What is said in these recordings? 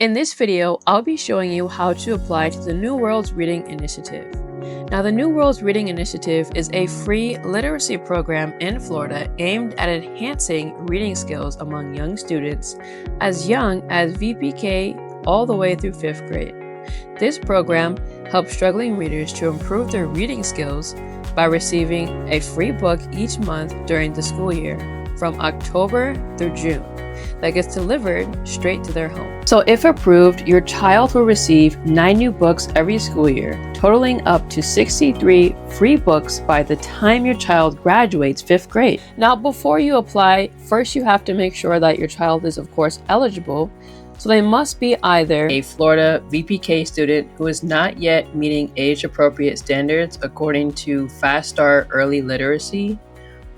In this video, I'll be showing you how to apply to the New World's Reading Initiative. Now, the New World's Reading Initiative is a free literacy program in Florida aimed at enhancing reading skills among young students as young as VPK all the way through 5th grade. This program helps struggling readers to improve their reading skills by receiving a free book each month during the school year from October through June that gets delivered straight to their home. So if approved, your child will receive 9 new books every school year, totaling up to 63 free books by the time your child graduates 5th grade. Now, before you apply, first you have to make sure that your child is, of course, eligible. So they must be either a Florida VPK student who is not yet meeting age-appropriate standards according to Fast Start Early Literacy,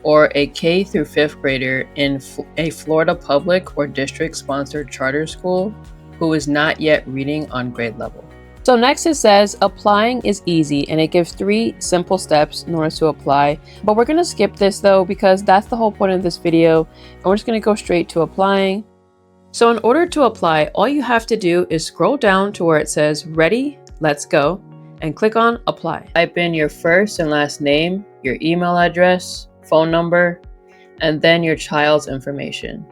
or a K through 5th grader in a Florida public or district-sponsored charter school who is not yet reading on grade level. So next it says applying is easy, and it gives 3 simple steps in order to apply. But we're going to skip this though, because that's the whole point of this video, and we're just going to go straight to applying. So in order to apply, all you have to do is scroll down to where it says ready, let's go, and click on apply. Type in your first and last name, your email address, phone number, and then your child's information.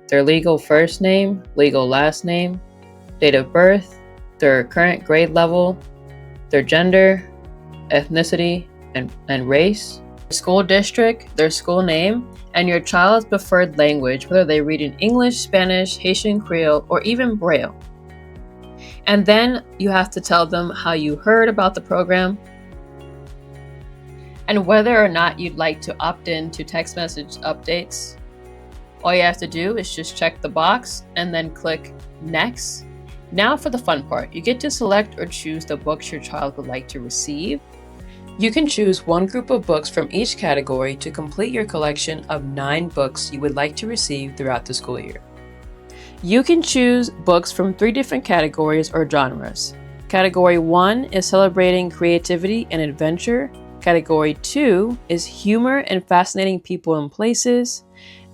Their legal first name, legal last name, date of birth, their current grade level, their gender, ethnicity, and race, school district, their school name, and your child's preferred language, whether they read in English, Spanish, Haitian Creole, or even Braille. And then you have to tell them how you heard about the program, and whether or not you'd like to opt in to text message updates. All you have to do is just check the box and then click next. Now for the fun part, you get to select or choose the books your child would like to receive. You can choose one group of books from each category to complete your collection of 9 books you would like to receive throughout the school year. You can choose books from 3 different categories or genres. Category 1 is celebrating creativity and adventure. Category 2 is humor and fascinating people and places.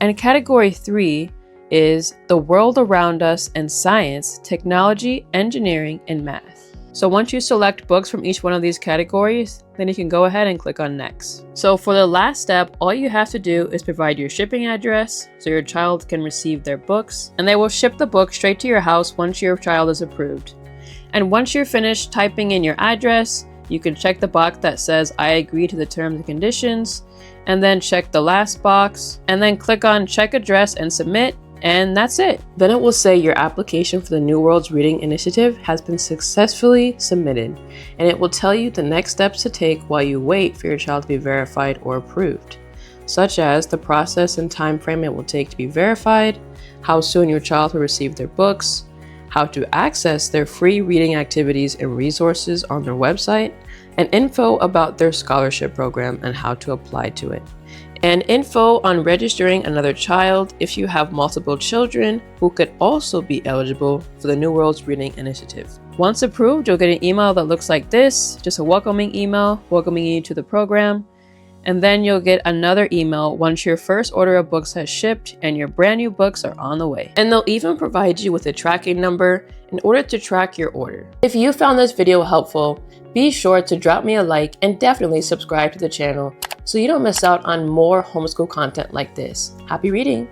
And category 3 is the world around us and science, technology, engineering, and math. So once you select books from each one of these categories, then you can go ahead and click on next. So for the last step, all you have to do is provide your shipping address so your child can receive their books, and they will ship the book straight to your house once your child is approved. And once you're finished typing in your address, you can check the box that says I agree to the terms and conditions, and then check the last box, and then click on check address and submit, and that's it. Then it will say your application for the New World's Reading Initiative has been successfully submitted, and it will tell you the next steps to take while you wait for your child to be verified or approved, such as the process and time frame it will take to be verified, how soon your child will receive their books, how to access their free reading activities and resources on their website, and info about their scholarship program and how to apply to it, and info on registering another child if you have multiple children who could also be eligible for the New World's Reading Initiative. Once approved, you'll get an email that looks like this, just a welcoming email welcoming you to the program. And then you'll get another email once your first order of books has shipped and your brand new books are on the way. And they'll even provide you with a tracking number in order to track your order. If you found this video helpful, be sure to drop me a like and definitely subscribe to the channel so you don't miss out on more homeschool content like this. Happy reading!